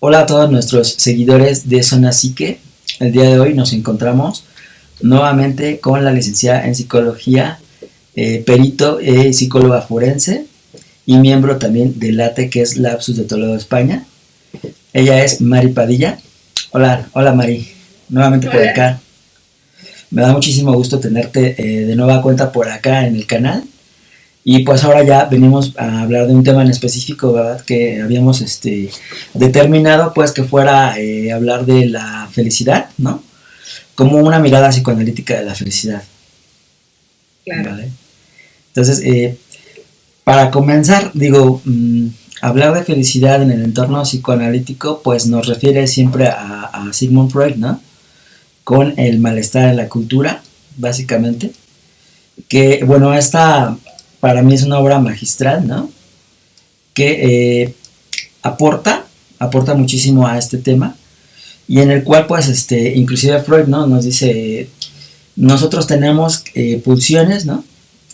Hola a todos nuestros seguidores de Zona Psique. El día de hoy nos encontramos nuevamente con la licenciada en psicología, perito y psicóloga forense y miembro también del LATE, que es Lapsus de Toledo, España. Ella es Mari Padilla. Hola Mari, nuevamente por Hola. acá. Me da muchísimo gusto tenerte de nueva cuenta por acá en el canal. Y pues ahora ya venimos a hablar de un tema en específico, ¿verdad? Que habíamos determinado pues que fuera hablar de la felicidad, ¿no? Como una mirada psicoanalítica de la felicidad, Claro. ¿vale? Entonces, para comenzar, digo, hablar de felicidad en el entorno psicoanalítico pues nos refiere siempre a Sigmund Freud, ¿no? Con el malestar en la cultura, básicamente. Que, bueno, esta para mí es una obra magistral, ¿no? Que aporta muchísimo a este tema y en el cual pues inclusive Freud, ¿no? Nos dice, nosotros tenemos pulsiones, ¿no?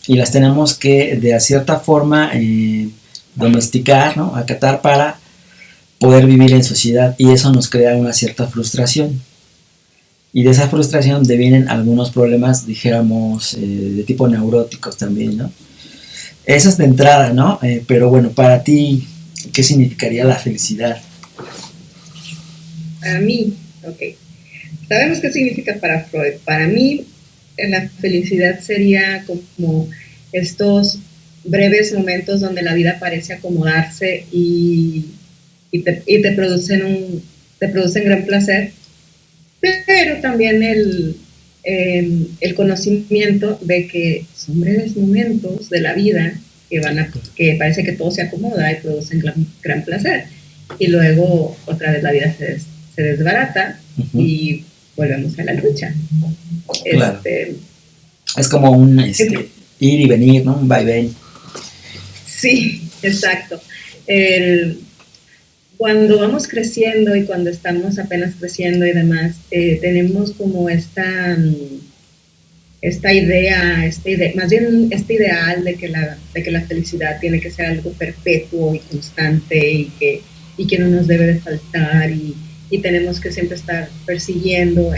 Y las tenemos que de cierta forma domesticar, ¿no? Acatar para poder vivir en sociedad, y eso nos crea una cierta frustración, y de esa frustración devienen algunos problemas, dijéramos, de tipo neuróticos también, ¿no? Eso es de entrada, ¿no? Pero bueno, para ti, ¿qué significaría la felicidad? Para mí, ok. Sabemos qué significa para Freud. Para mí, la felicidad sería como estos breves momentos donde la vida parece acomodarse y te producen gran placer, pero también el conocimiento de que son breves momentos de la vida que parece que todo se acomoda y producen gran placer. Y luego otra vez la vida se desbarata y volvemos a la lucha. Claro. Este, Es como un ir y venir, ¿no? Un vaivén. sí, exacto. El, Cuando vamos creciendo y cuando estamos apenas creciendo y demás, tenemos como más bien este ideal de que la felicidad tiene que ser algo perpetuo y constante y que no nos debe de faltar y tenemos que siempre estar persiguiendo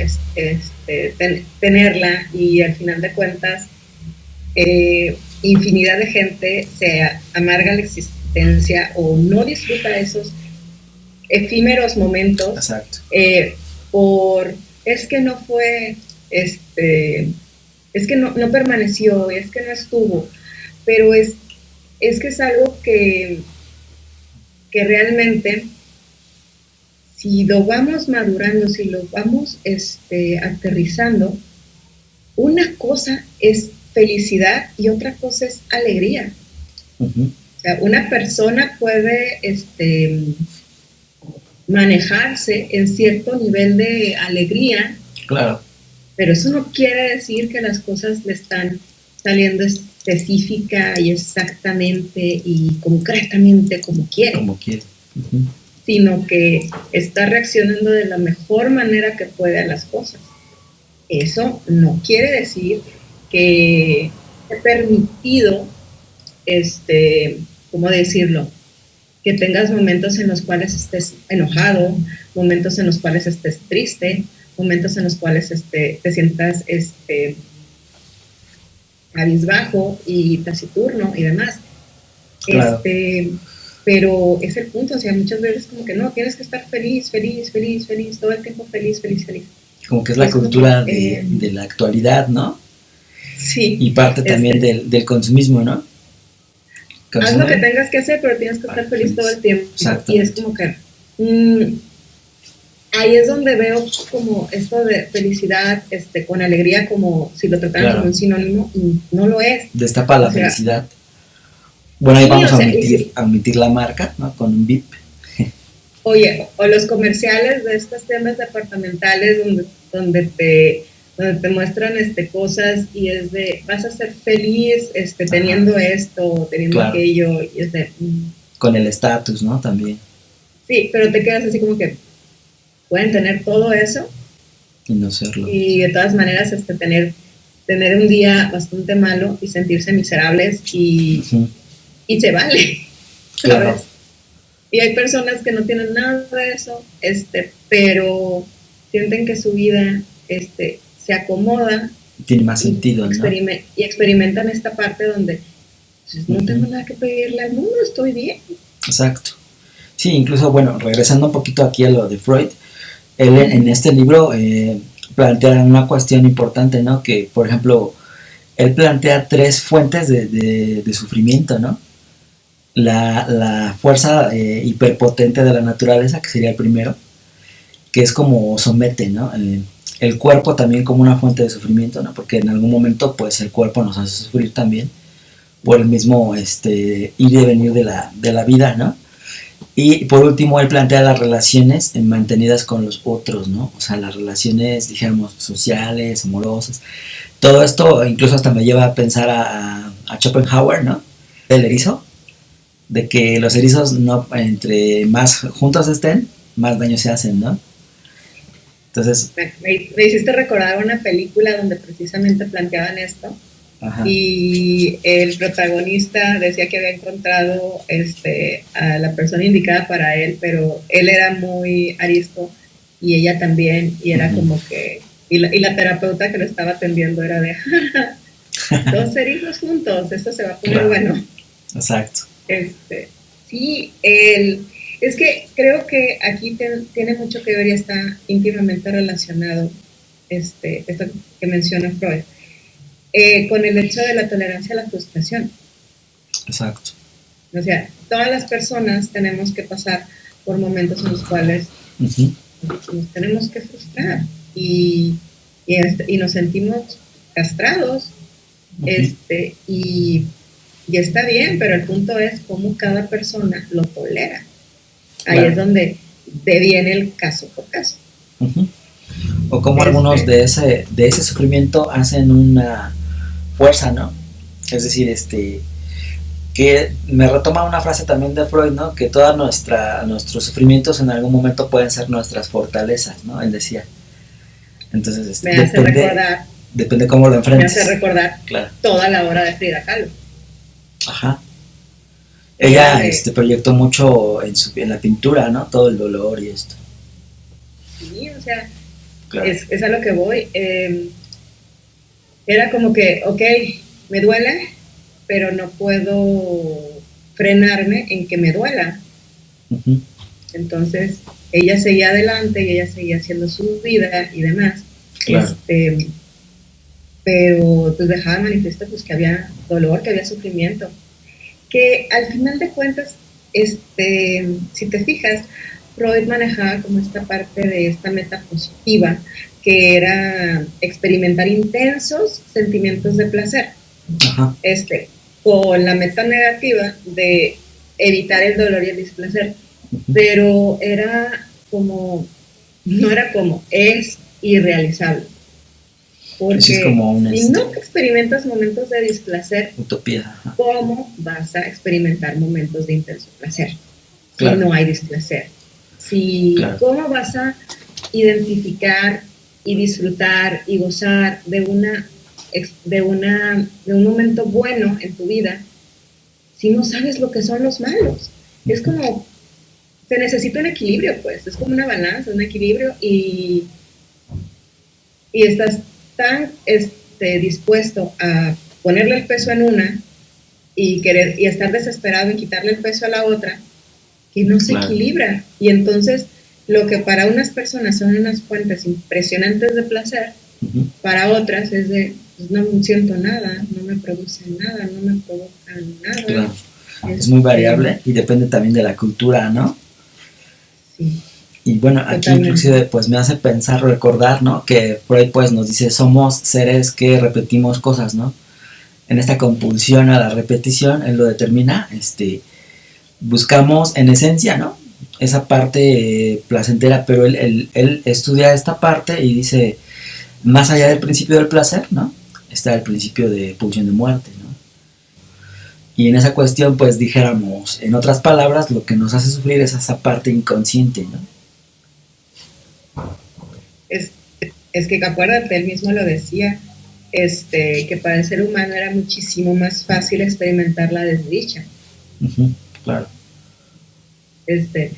tenerla, y al final de cuentas infinidad de gente se amarga la existencia o no disfruta esos efímeros momentos. Exacto. Por es que no fue es que no permaneció, es que no estuvo, pero es que es algo que realmente, si lo vamos madurando, si lo vamos aterrizando, una cosa es felicidad y otra cosa es alegría. O sea, una persona puede manejarse en cierto nivel de alegría. Claro. Pero eso no quiere decir que las cosas le están saliendo específica y exactamente y concretamente como quiere. Como quiere. Sino que está reaccionando de la mejor manera que puede a las cosas. Eso no quiere decir que he permitido, ¿cómo decirlo? Que tengas momentos en los cuales estés enojado, momentos en los cuales estés triste, momentos en los cuales te sientas cabizbajo y taciturno y demás. Claro. Pero es el punto, o sea, muchas veces como que no, tienes que estar feliz, todo el tiempo feliz. Como que es la cultura de la actualidad, ¿no? Sí. Y parte también del consumismo, ¿no? Haz lo que tengas que hacer, pero tienes que estar feliz todo el tiempo. Y es como que ahí es donde veo como esto de felicidad con alegría como si lo trataran como un sinónimo, y no lo es. Destapa la felicidad. Bueno, ahí sí, vamos a omitir la marca, ¿no? Con un VIP. Oye, o los comerciales de estas tiendas departamentales donde te muestran cosas y es de, vas a ser feliz teniendo esto, teniendo aquello, y es de... Con el estatus, ¿no? También. Sí, pero te quedas así como que pueden tener todo eso y no serlo. Y de todas maneras tener un día bastante malo y sentirse miserables y se vale. Claro. Y hay personas que no tienen nada de eso, pero sienten que su vida se acomoda Tiene más y, sentido, ¿no? y experimentan esta parte donde pues, no tengo Ujú. nada que pedirle al mundo, estoy bien. Exacto. Sí, incluso, bueno, regresando un poquito aquí a lo de Freud, él en Ujú. este libro plantea una cuestión importante, ¿no? Que, por ejemplo, él plantea tres fuentes de sufrimiento, ¿no? La fuerza hiperpotente de la naturaleza, que sería el primero, que es como somete, ¿no? El cuerpo también como una fuente de sufrimiento, ¿no? Porque en algún momento, pues, el cuerpo nos hace sufrir también por el mismo ir y venir de la vida, ¿no? Y por último, él plantea las relaciones mantenidas con los otros, ¿no? O sea, las relaciones, digamos, sociales, amorosas. Todo esto incluso hasta me lleva a pensar a Schopenhauer, ¿no? El Sí. erizo, de que los erizos, no, entre más juntos estén, más daño se hacen, ¿no? Entonces, Me hiciste recordar una película donde precisamente planteaban esto ajá, y el protagonista decía que había encontrado a la persona indicada para él, pero él era muy arisco y ella también, y era uh-huh. como que, y la terapeuta que lo estaba atendiendo era de, dos hijos juntos, esto se va a poner Claro, bueno. exacto. Sí, es que creo que aquí tiene mucho que ver y está íntimamente relacionado esto que menciona Freud, con el hecho de la tolerancia a la frustración. Exacto. O sea, todas las personas tenemos que pasar por momentos en los cuales Uh-huh. nos tenemos que frustrar y, y nos sentimos castrados, Uh-huh. y, y está bien, pero el punto es cómo cada persona lo tolera. Ahí es Claro. donde viene el caso por caso. Uh-huh. O como algunos Este, de ese sufrimiento hacen una fuerza, ¿no? Es decir, que me retoma una frase también de Freud, ¿no? Que toda nuestros sufrimientos en algún momento pueden ser nuestras fortalezas, ¿no? Él decía. Entonces, me hace recordar, depende cómo lo me hace enfrentes. recordar Claro. toda la obra de Frida Kahlo. Ajá. Ella Ella de, proyectó mucho en la pintura, ¿no? Todo el dolor y esto. sí, o sea, Claro. es a lo que voy. Era como que, ok, me duele, pero no puedo frenarme en que me duela. Uh-huh. Entonces, ella seguía adelante y ella seguía haciendo su vida y demás. Claro. Pero pues dejaba manifiesto pues que había dolor, que había sufrimiento. Que al final de cuentas, si te fijas, Freud manejaba como esta parte de esta meta positiva, que era experimentar intensos sentimientos de placer, Ajá. con la meta negativa de evitar el dolor y el displacer. Uh-huh. Pero era como, no era como, es irrealizable. Eso es Porque como una si no experimentas momentos de displacer, utopía. Ajá. ¿cómo vas a experimentar momentos de intenso placer si Claro. no hay displacer? Si, Claro. ¿cómo vas a identificar y disfrutar y gozar de un momento bueno en tu vida si no sabes lo que son los malos? Es Uh-huh. como, se necesita un equilibrio, pues, es como una balanza, un equilibrio, y estás tan dispuesto a ponerle el peso en una y estar desesperado en quitarle el peso a la otra, que no se Claro. equilibra. Y entonces, lo que para unas personas son unas fuentes impresionantes de placer, Uh-huh. para otras es de, pues no siento nada, no me produce nada, no me provoca nada. Claro. Es muy variable y depende también de la cultura, ¿no? Sí, Y bueno, aquí totalmente. inclusive pues me hace pensar, recordar, ¿no? Que Freud pues nos dice, somos seres que repetimos cosas, ¿no? En esta compulsión a la repetición, él lo determina, buscamos en esencia, ¿no? Esa parte placentera, pero él estudia esta parte y dice, más allá del principio del placer, ¿no? Está el principio de pulsión de muerte, ¿no? Y en esa cuestión, pues dijéramos, en otras palabras, lo que nos hace sufrir es esa parte inconsciente, ¿no? Es, es que acuérdate, él mismo lo decía, que para el ser humano era muchísimo más fácil experimentar la desdicha. Uh-huh, claro. Este,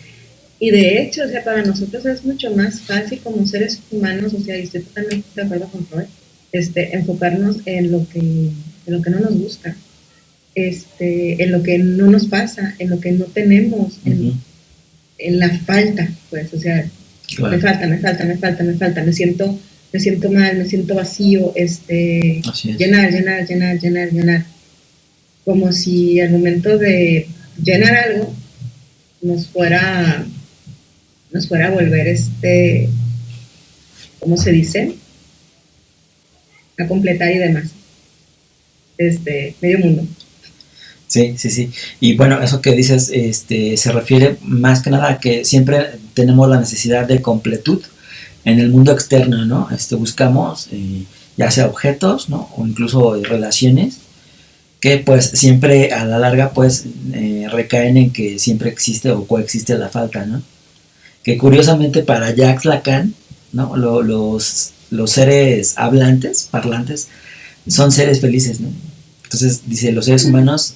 y de hecho, o sea, para nosotros es mucho más fácil como seres humanos, o sea, y estoy totalmente de acuerdo con Freud, enfocarnos en lo que no nos gusta, en lo que no nos pasa, en lo que no tenemos, Uh-huh. en la falta, pues, o sea, Claro. me siento mal, me siento vacío, Así es. llenar, como si al momento de llenar algo nos fuera, nos fuera a volver, ¿cómo se dice? A completar y demás, medio mundo. Sí, sí, sí. Y bueno, eso que dices, se refiere más que nada a que siempre tenemos la necesidad de completud en el mundo externo, ¿no? Buscamos ya sea objetos, ¿no? O incluso relaciones que pues siempre a la larga pues recaen en que siempre existe o coexiste la falta, ¿no? Que curiosamente para Jacques Lacan, ¿no? Los seres hablantes, parlantes, son seres felices, ¿no? Entonces dice, los seres humanos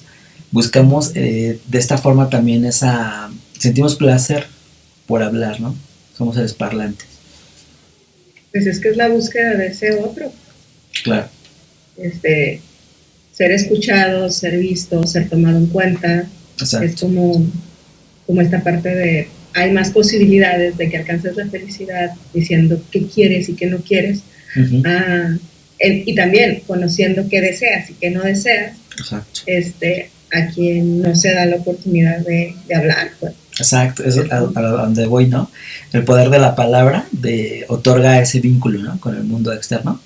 buscamos de esta forma también sentimos placer por hablar, ¿no? Somos seres parlantes. Pues es que es la búsqueda de ese otro. Claro. Ser escuchado, ser visto, ser tomado en cuenta. Exacto. Es como esta parte de hay más posibilidades de que alcances la felicidad diciendo qué quieres y qué no quieres. Uh-huh. Y también conociendo qué deseas y qué no deseas. Exacto. A quien no se da la oportunidad de hablar, pues. Exacto, es a donde voy, ¿no? El poder de la palabra otorga ese vínculo, ¿no? Con el mundo externo.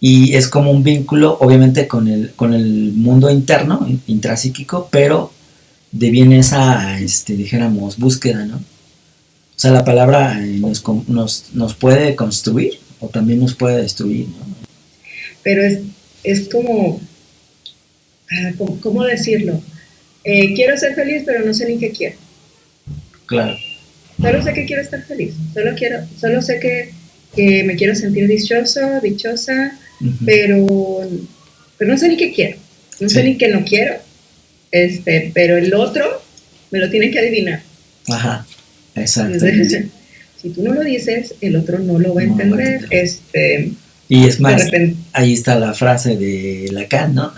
Y es como un vínculo, obviamente, con el mundo interno, intrapsíquico, pero deviene esa, dijéramos, búsqueda, ¿no? O sea, la palabra nos puede construir o también nos puede destruir, ¿no? Pero es como, ¿cómo decirlo? Quiero ser feliz, pero no sé ni qué quiero. Claro. Solo sé que quiero estar feliz. Solo sé que me quiero sentir dichosa, uh-huh. pero no sé ni qué quiero. No sé ni qué no quiero. Pero el otro me lo tiene que adivinar. Ajá, exacto. Si tú no lo dices, el otro no lo va a entender. Y es más, ahí está la frase de Lacan, ¿no?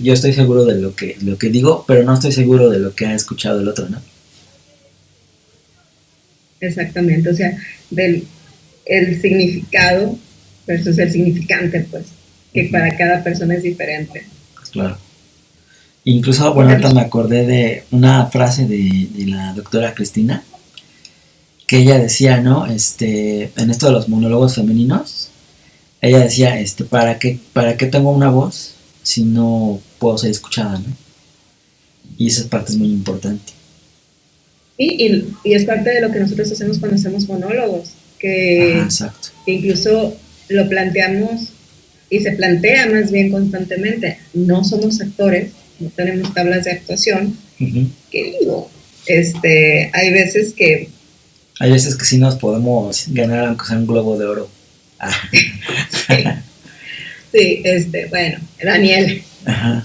Yo estoy seguro de lo que digo, pero no estoy seguro de lo que ha escuchado el otro, ¿no? Exactamente, o sea, el significado versus el significante, pues, que uh-huh. Para cada persona es diferente. Claro. Incluso, bueno, ahorita me acordé de una frase de la doctora Cristina, que ella decía, ¿no? En esto de los monólogos femeninos, ella decía, ¿para qué tengo una voz si no puedo ser escuchada, ¿no? Y esa parte es muy importante. Y es parte de lo que nosotros hacemos cuando hacemos monólogos, que incluso lo planteamos y se plantea más bien constantemente. No somos actores, no tenemos tablas de actuación. Uh-huh. ¿Qué digo? Hay veces que sí nos podemos ganar aunque sea un globo de oro. Sí, bueno, Daniel. Ajá.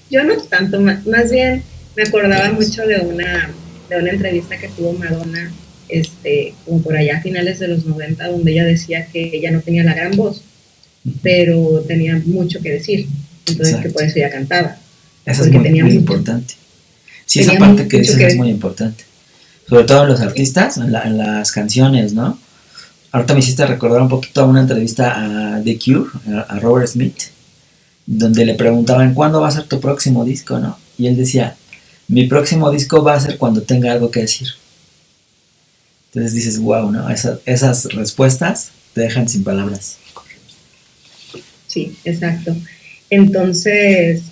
Yo no tanto, más bien me acordaba mucho de una entrevista que tuvo Madonna, como por allá a finales de los 90, donde ella decía que ella no tenía la gran voz, pero tenía mucho que decir, entonces exacto. Que por eso ella cantaba. Eso es muy importante. Sí, esa parte que dices es muy importante. Sobre todo en los artistas, en las canciones, ¿no? Ahorita me hiciste recordar un poquito a una entrevista a The Cure, a Robert Smith, donde le preguntaban, ¿cuándo va a ser tu próximo disco, no? Y él decía, mi próximo disco va a ser cuando tenga algo que decir. Entonces dices, wow, ¿no? Esas respuestas te dejan sin palabras. Sí, exacto. Entonces,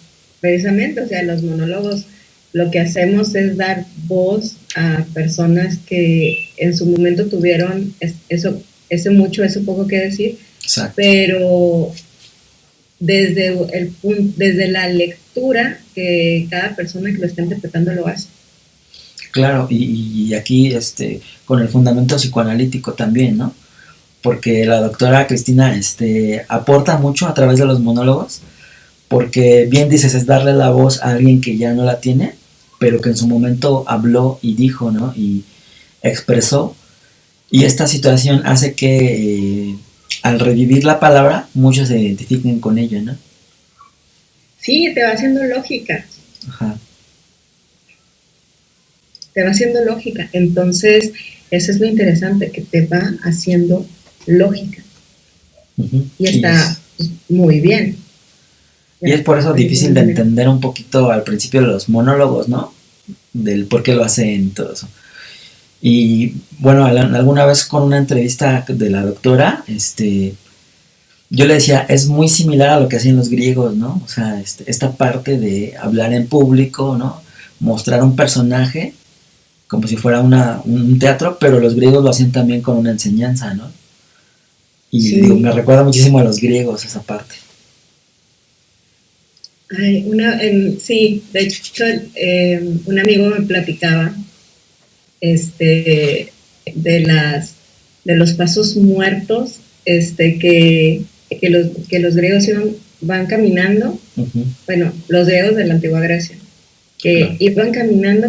precisamente, o sea, los monólogos, lo que hacemos es dar voz a personas que en su momento tuvieron ese poco que decir, exacto. Pero desde la lectura que cada persona que lo está interpretando lo hace. Claro, y aquí con el fundamento psicoanalítico también, ¿no? Porque la doctora Cristina aporta mucho a través de los monólogos, porque bien dices, es darle la voz a alguien que ya no la tiene, pero que en su momento habló y dijo, ¿no? Y expresó. Y esta situación hace que al revivir la palabra, muchos se identifiquen con ello, ¿no? Sí, te va haciendo lógica, Ajá. te va haciendo lógica. Entonces, eso es lo interesante, que te va haciendo lógica. Uh-huh. Y está muy bien. Y es por eso difícil de entender un poquito al principio los monólogos, ¿no? Del por qué lo hacen y todo eso. Y bueno, alguna vez con una entrevista de la doctora, yo le decía, es muy similar a lo que hacían los griegos, ¿no? O sea, esta parte de hablar en público, ¿no? Mostrar un personaje como si fuera un teatro, pero los griegos lo hacían también con una enseñanza, ¿no? Y sí. Digo, me recuerda muchísimo a los griegos esa parte. Ay, sí, de hecho, un amigo me platicaba de los pasos muertos, que los griegos van caminando, Uh-huh. bueno, los griegos de la antigua Grecia, que claro, iban caminando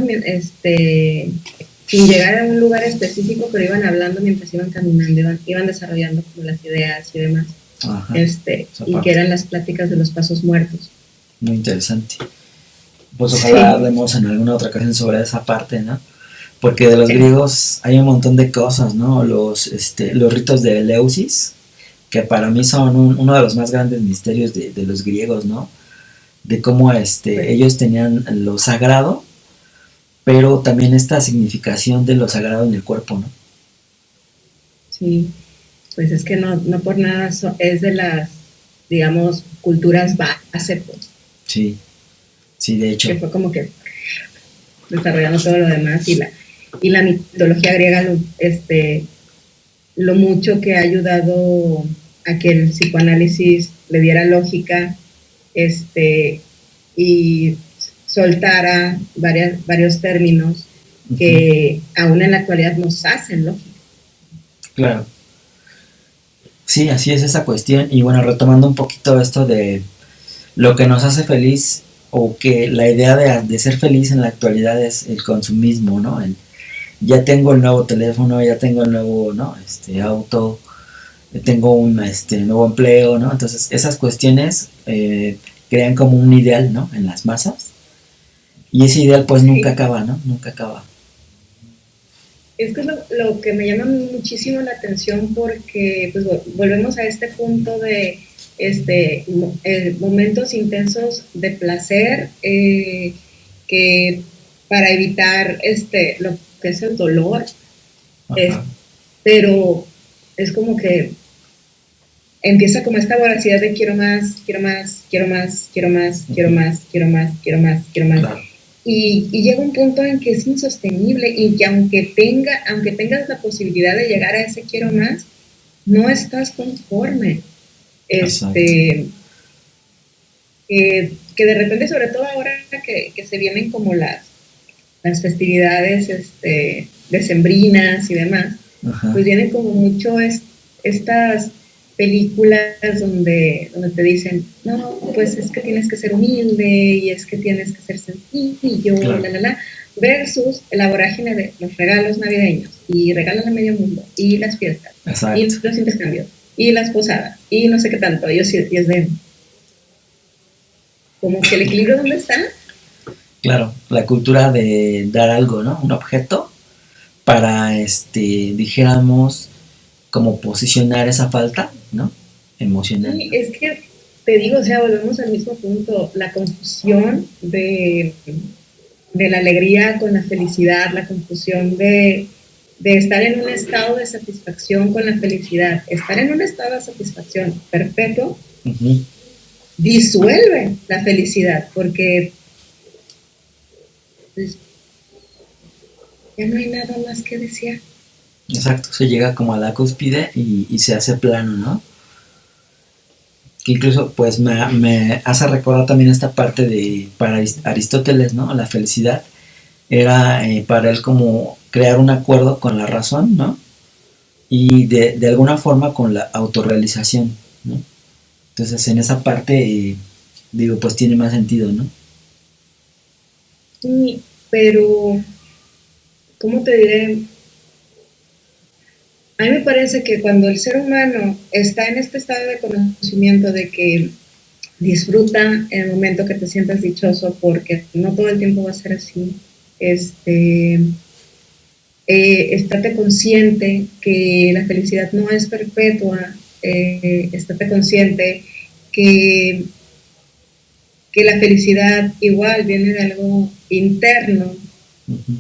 sin llegar a un lugar específico, pero iban hablando mientras iban caminando, iban desarrollando como las ideas y demás. Ajá, y que eran las pláticas de los pasos muertos. Muy interesante. Pues ojalá hablemos en alguna otra ocasión sobre esa parte, ¿no? Porque de los griegos hay un montón de cosas, ¿no? Los ritos de Eleusis, que para mí son uno de los más grandes misterios de los griegos, ¿no? De cómo ellos tenían lo sagrado, pero también esta significación de lo sagrado en el cuerpo, ¿no? Sí, pues es que no por nada es de las, digamos, culturas base, pues. Sí, sí, de hecho. Que fue como que desarrollando todo lo demás y la mitología griega, lo mucho que ha ayudado a que el psicoanálisis le diera lógica, y soltara varios términos que aún en la actualidad nos hacen lógica. Claro. Sí, así es esa cuestión. Y bueno, retomando un poquito esto de lo que nos hace feliz, o que la idea de ser feliz en la actualidad es el consumismo, ¿no? Ya tengo el nuevo teléfono, ya tengo el nuevo, ¿no? Auto, tengo un nuevo empleo, ¿no? Entonces esas cuestiones crean como un ideal, ¿no? En las masas. Y ese ideal pues nunca acaba, ¿no? Nunca acaba. Es que es lo que me llama muchísimo la atención, porque pues volvemos a este punto de momentos intensos de placer, que para evitar lo que es el dolor, pero es como que empieza como esta voracidad de quiero más, quiero más, quiero más, quiero más, quiero más, quiero más, quiero más, quiero más. Claro. Y llega un punto en que es insostenible, y que aunque tengas la posibilidad de llegar a ese quiero más, no estás conforme. Que de repente, sobre todo ahora que se vienen como las festividades decembrinas y demás, ajá, pues vienen como mucho estas películas donde te dicen, no, pues es que tienes que ser humilde, y es que tienes que ser sencillo, claro, versus la vorágine de los regalos navideños, y regalan a medio mundo, y las fiestas, exacto, y los intercambios, y las posadas, y no sé qué tanto, y es de como que el equilibrio, ¿dónde está? Claro, la cultura de dar algo, ¿no? Un objeto para, dijéramos, como posicionar esa falta, ¿no? Emocional. Sí, es que te digo, o sea, volvemos al mismo punto, la confusión de la alegría con la felicidad, la confusión de estar en un estado de satisfacción con la felicidad, estar en un estado de satisfacción perpetuo, uh-huh, disuelve la felicidad, porque pues, ya no hay nada más que desear. Exacto, se llega como a la cúspide y se hace plano, ¿no? Que incluso pues me hace recordar también esta parte de, para Aristóteles, ¿no? La felicidad era para él como crear un acuerdo con la razón, ¿no? Y de alguna forma con la autorrealización, ¿no? Entonces en esa parte, digo, pues tiene más sentido, ¿no? Sí, pero, ¿cómo te diré? A mí me parece que cuando el ser humano está en este estado de conocimiento de que disfruta el momento que te sientas dichoso, porque no todo el tiempo va a ser así, este, estate consciente que la felicidad no es perpetua, estate consciente que, que la felicidad igual viene de algo interno, Uh-huh.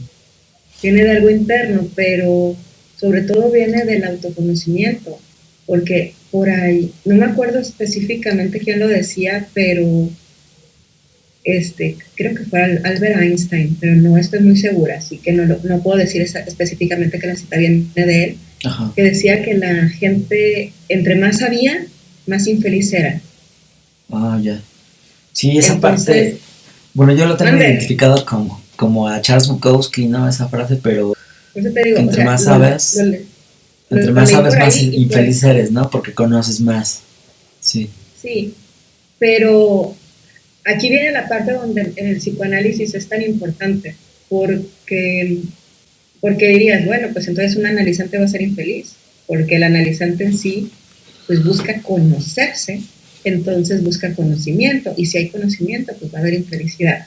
viene de algo interno, pero sobre todo viene del autoconocimiento, porque por ahí, no me acuerdo específicamente quién lo decía, pero creo que fue Albert Einstein, pero no estoy muy segura, así que no puedo decir específicamente que la cita viene de él, Ajá. que decía que la gente, entre más sabía, más infeliz era. Ah, ya. Sí, esa Entonces, parte, bueno, yo lo tengo mande, identificado como a Charles Bukowski, ¿no? Esa frase, pero por eso te que digo, o sea, entre lo más leí sabes, por más ahí y pues infeliz eres, ¿no? Porque conoces más. Sí. sí, pero aquí viene la parte donde en el psicoanálisis es tan importante, porque, porque dirías, bueno, pues entonces un analizante va a ser infeliz, porque el analizante en sí, pues busca conocerse, entonces busca conocimiento, y si hay conocimiento, pues va a haber infelicidad.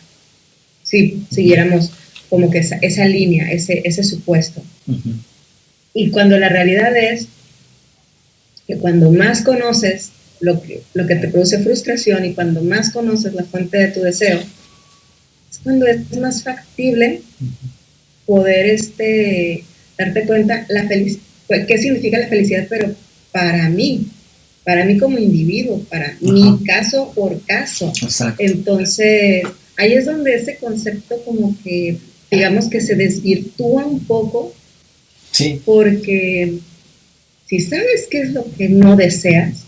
Si Uh-huh. siguiéramos como que esa línea, ese supuesto. Uh-huh. Y cuando la realidad es que cuando más conoces lo que te produce frustración y cuando más conoces la fuente de tu deseo, es cuando es más factible poder darte cuenta qué significa la felicidad, pero para para mí como individuo, para Ajá. mi caso por caso. Exacto. Entonces, ahí es donde ese concepto como que, digamos que se desvirtúa un poco, Sí, porque si sabes qué es lo que no deseas,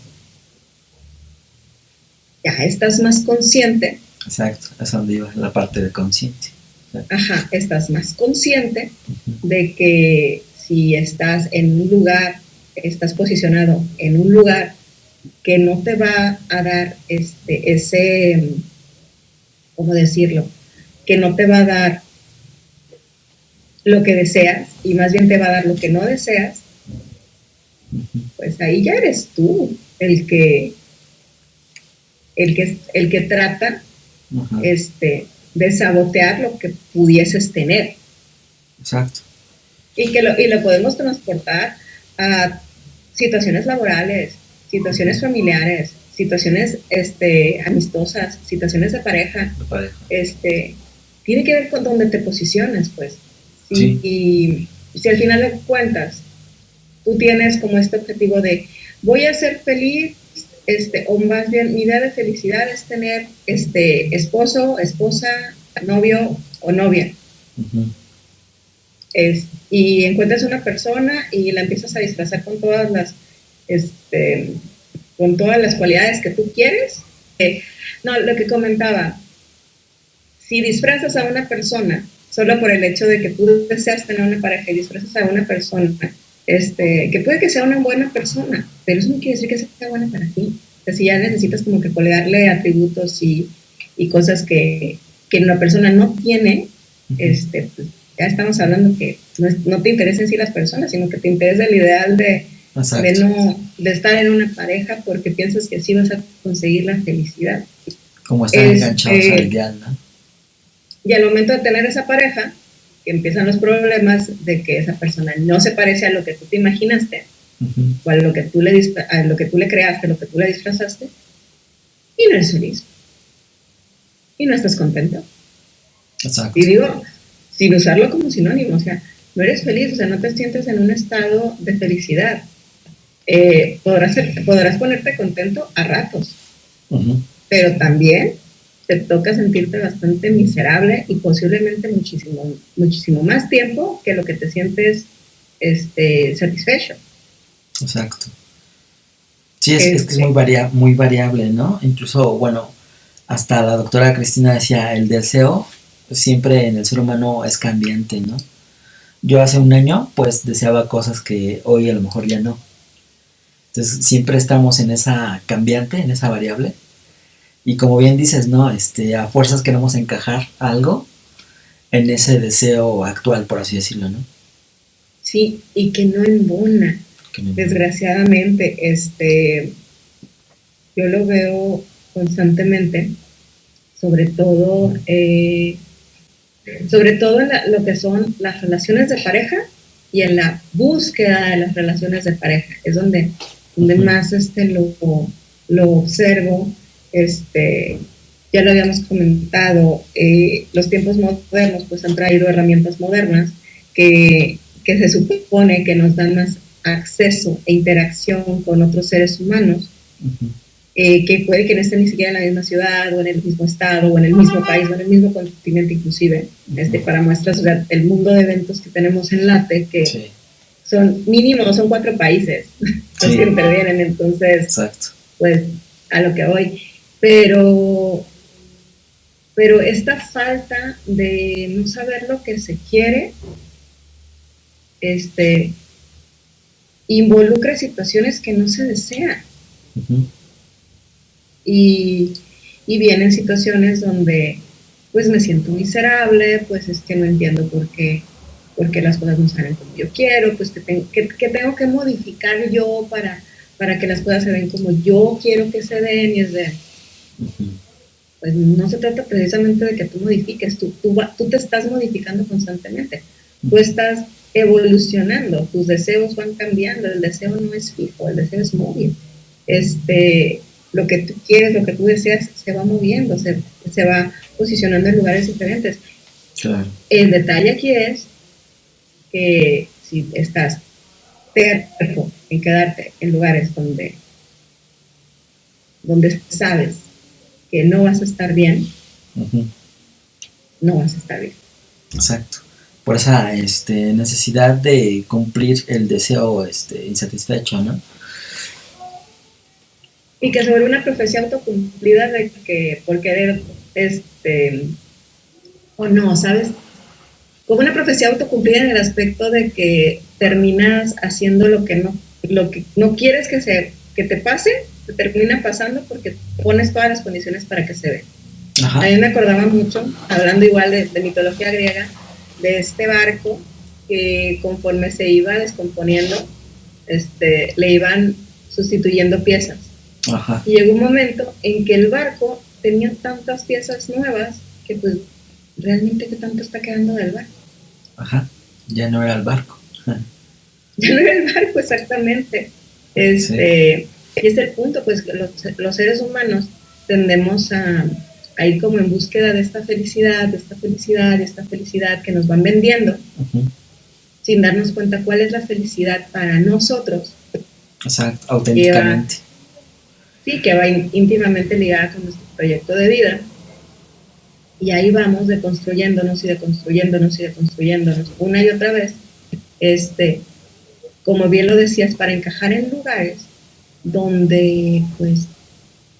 ya estás más consciente, exacto. Es donde iba la parte de conciencia. Exacto. ajá, estás más consciente Uh-huh. de que si estás en un lugar, estás posicionado en un lugar que no te va a dar ¿cómo decirlo? Que no te va a dar lo que deseas y más bien te va a dar lo que no deseas, Uh-huh. pues ahí ya eres tú el que trata Uh-huh. de sabotear lo que pudieses tener. Exacto. Y lo podemos transportar a situaciones laborales, situaciones familiares, situaciones amistosas, situaciones de pareja. La pareja. Tiene que ver con dónde te posicionas, pues. Sí. Si al final de cuentas tú tienes como este objetivo de voy a ser feliz, o más bien mi idea de felicidad es tener esposo, esposa, novio o novia. Uh-huh. Y encuentras una persona y la empiezas a disfrazar este, con todas las cualidades que tú quieres. No, lo que comentaba, si disfrazas a una persona solo por el hecho de que tú deseas tener una pareja y disfrazas a una persona, que puede que sea una buena persona, pero eso no quiere decir que sea buena para ti. O sea, si ya necesitas como que colearle atributos y cosas que una persona no tiene, Uh-huh. pues ya estamos hablando que no te interesen sí las personas, sino que te interesa el ideal Exacto. de estar en una pareja porque piensas que así vas a conseguir la felicidad. Como estar enganchados al ideal, ¿no? Y al momento de tener esa pareja, que empiezan los problemas de que esa persona no se parece a lo que tú te imaginaste, Uh-huh. o a lo que tú le creaste, lo que tú le disfrazaste, y no eres feliz. Y no estás contento. Y Exacto. digo, sin usarlo como sinónimo, o sea, no eres feliz, o sea, no te sientes en un estado de felicidad. Podrás ponerte contento a ratos, Uh-huh. pero también te toca sentirte bastante miserable y posiblemente muchísimo más tiempo que lo que te sientes satisfecho. Exacto. Sí, es que es muy variable, ¿no? Incluso, bueno, hasta la doctora Cristina decía, el deseo siempre en el ser humano es cambiante, ¿no? Yo hace un año, pues, deseaba cosas que hoy a lo mejor ya no. Entonces, siempre estamos en esa cambiante, en esa variable. Y como bien dices, ¿no? A fuerzas queremos encajar algo en ese deseo actual, por así decirlo, ¿no? Sí, y que no embona, Que me- desgraciadamente, yo lo veo constantemente, sobre todo, en lo que son las relaciones de pareja y en la búsqueda de las relaciones de pareja. Es donde Ujú. más lo observo. Este, ya lo habíamos comentado, los tiempos modernos pues han traído herramientas modernas que se supone que nos dan más acceso e interacción con otros seres humanos, Ujú. que puede que no estén ni siquiera en la misma ciudad o en el mismo estado o en el mismo país o en el mismo continente inclusive. Para muestras, o sea, el mundo de eventos que tenemos en LATE, que Sí, son mínimo, son 4 países los que sí, intervienen, entonces, exacto. pues, a lo que voy. Pero, pero esta falta de no saber lo que se quiere, este, involucra situaciones que no se desean. Ujú. y, y vienen situaciones donde pues me siento miserable, pues es que no entiendo por qué las cosas no salen como yo quiero, pues que tengo que modificar yo para que las cosas se den como yo quiero que se den, y es de, Ujú. pues no se trata precisamente de que tú modifiques, tú te estás modificando constantemente, tú estás evolucionando, tus deseos van cambiando, el deseo no es fijo, el deseo es móvil. Este, lo que tú quieres, lo que tú deseas, se va moviendo, se va posicionando en lugares diferentes. Claro. El detalle aquí es que si estás terco en quedarte en lugares donde sabes que no vas a estar bien, Ujú. no vas a estar bien. Exacto. Por esa necesidad de cumplir el deseo insatisfecho, ¿no? Y que se vuelve una profecía autocumplida de que por querer, o no, ¿sabes? Como una profecía autocumplida en el aspecto de que terminas haciendo lo que no quieres que te pase, te termina pasando porque pones todas las condiciones para que se vea. A Ajá. mí me acordaba mucho, hablando igual de mitología griega, de este barco que conforme se iba descomponiendo, le iban sustituyendo piezas. Ajá. Y llegó un momento en que el barco tenía tantas piezas nuevas que pues realmente qué tanto está quedando del barco. Ajá. Ya no era el barco. Ya no era el barco exactamente. Sí. Y es el punto, pues los seres humanos tendemos a ir como en búsqueda de esta felicidad, de esta felicidad, de esta felicidad que nos van vendiendo, Ujú. sin darnos cuenta cuál es la felicidad para nosotros, Exacto. que va, Auténticamente. sí, que va íntimamente ligada con nuestro proyecto de vida. Y ahí vamos deconstruyéndonos y deconstruyéndonos y deconstruyéndonos una y otra vez, como bien lo decías, para encajar en lugares donde pues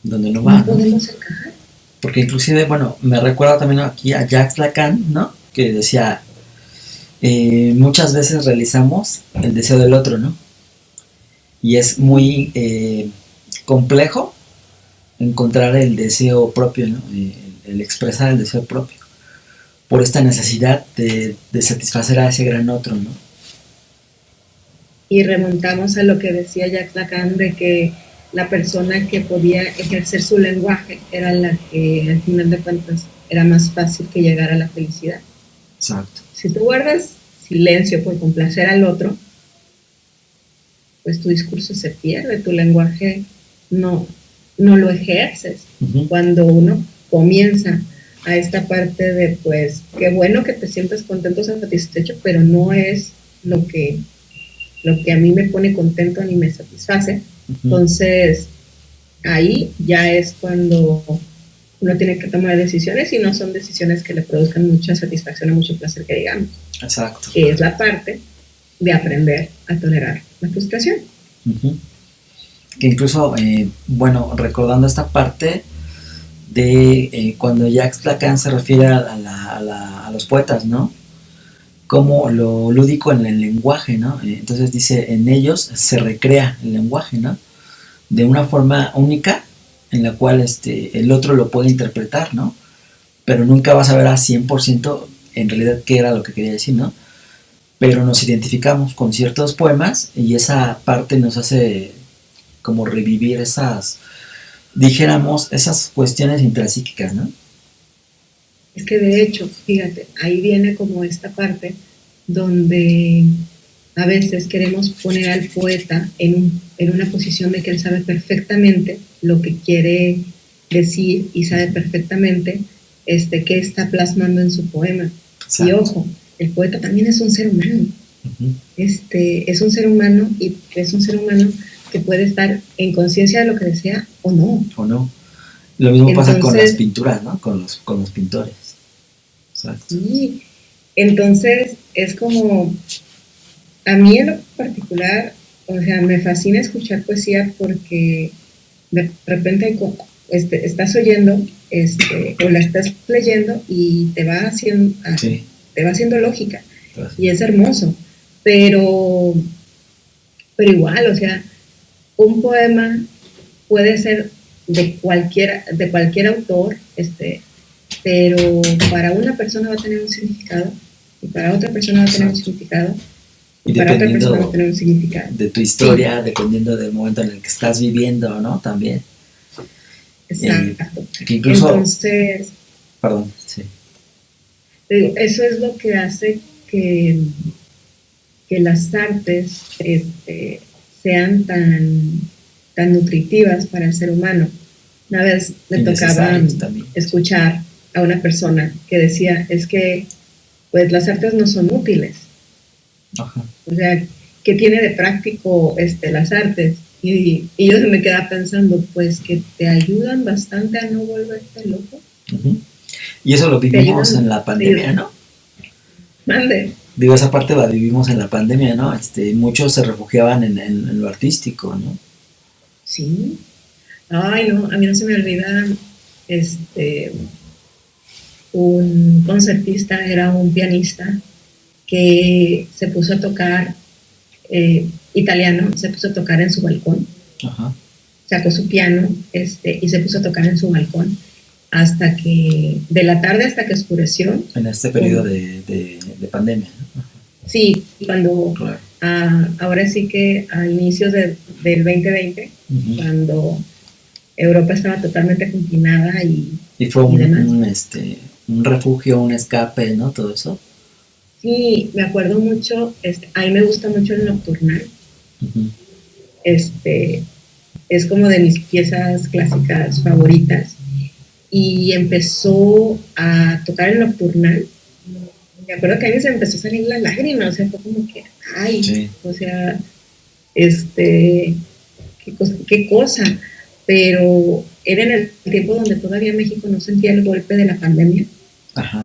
Donde no va, no ¿no? podemos encajar. Porque inclusive, bueno, me recuerda también aquí a Jacques Lacan, ¿no? Que decía, muchas veces realizamos el deseo del otro, ¿no? Y es muy complejo encontrar el deseo propio, ¿no? El expresar el deseo propio, por esta necesidad de satisfacer a ese gran otro, ¿no? Y remontamos a lo que decía Jacques Lacan, de que la persona que podía ejercer su lenguaje era la que al final de cuentas era más fácil que llegara a la felicidad. Exacto. Si tú guardas silencio por complacer al otro, pues tu discurso se pierde, tu lenguaje no lo ejerces. Uh-huh. Cuando uno comienza a esta parte de, pues, qué bueno que te sientas contento, satisfecho, pero no es lo que a mí me pone contento ni me satisface. Uh-huh. Entonces, ahí ya es cuando uno tiene que tomar decisiones y no son decisiones que le produzcan mucha satisfacción o mucho placer, que digamos. Exacto. Que es la parte de aprender a tolerar la frustración. Uh-huh. Que incluso, bueno, recordando esta parte de cuando Jacques Lacan se refiere a los poetas, ¿no? Como lo lúdico en el lenguaje, ¿no? Entonces dice, en ellos se recrea el lenguaje, ¿no? De una forma única en la cual el otro lo puede interpretar, ¿no? Pero nunca vas a ver a 100% en realidad qué era lo que quería decir, ¿no? Pero nos identificamos con ciertos poemas y esa parte nos hace como revivir esas, dijéramos, esas cuestiones intrapsíquicas, ¿no? Es que de hecho, fíjate, ahí viene como esta parte donde a veces queremos poner al poeta en una posición de que él sabe perfectamente lo que quiere decir y sabe perfectamente qué está plasmando en su poema. Exacto. Y ojo, el poeta también es un ser humano. Uh-huh. Es un ser humano y es un ser humano que puede estar en conciencia de lo que desea o no. O no. Lo mismo entonces, pasa con las pinturas, ¿no? Con los pintores. Exacto. Sí. Entonces, es como, a mí en lo particular, o sea, me fascina escuchar poesía porque de repente estás oyendo o la estás leyendo y te va haciendo, sí, te va haciendo lógica. Gracias. Y es hermoso. Pero igual, o sea, un poema puede ser de cualquier autor, pero para una persona va a tener un significado y para otra persona va a tener un significado y para otra persona va a tener un significado. De tu historia, sí, dependiendo del momento en el que estás viviendo, ¿no? También. Exacto. Que incluso, entonces, perdón, sí. Digo, eso es lo que hace que las artes sean tan nutritivas para el ser humano. Una vez me tocaba escuchar a una persona que decía, es que pues las artes no son útiles. Ajá. O sea, ¿qué tiene de práctico las artes? Y yo me quedaba pensando, pues que te ayudan bastante a no volverte loco. Uh-huh. Y eso lo vivimos en la pandemia, ¿no? Mande. Digo, esa parte la vivimos en la pandemia, ¿no? Muchos se refugiaban en lo artístico, ¿no? Sí. Ay, no, a mí no se me olvida, un concertista, era un pianista que se puso a tocar italiano, se puso a tocar en su balcón. Ajá. Sacó su piano y se puso a tocar en su balcón hasta que, de la tarde hasta que oscureció. En este periodo de pandemia, ¿no? Sí, cuando, claro. Ahora sí que a inicios del 2020, uh-huh, cuando Europa estaba totalmente confinada y fue un refugio, un escape, ¿no? Todo eso. Sí, me acuerdo mucho, a mí me gusta mucho el Nocturnal. Uh-huh. Es como de mis piezas clásicas favoritas. Y empezó a tocar el Nocturnal. Me acuerdo que a mí se me empezó a salir la lágrima, o sea, fue como que, ay, sí, o sea, qué cosa. Pero era en el tiempo donde todavía México no sentía el golpe de la pandemia. Ajá.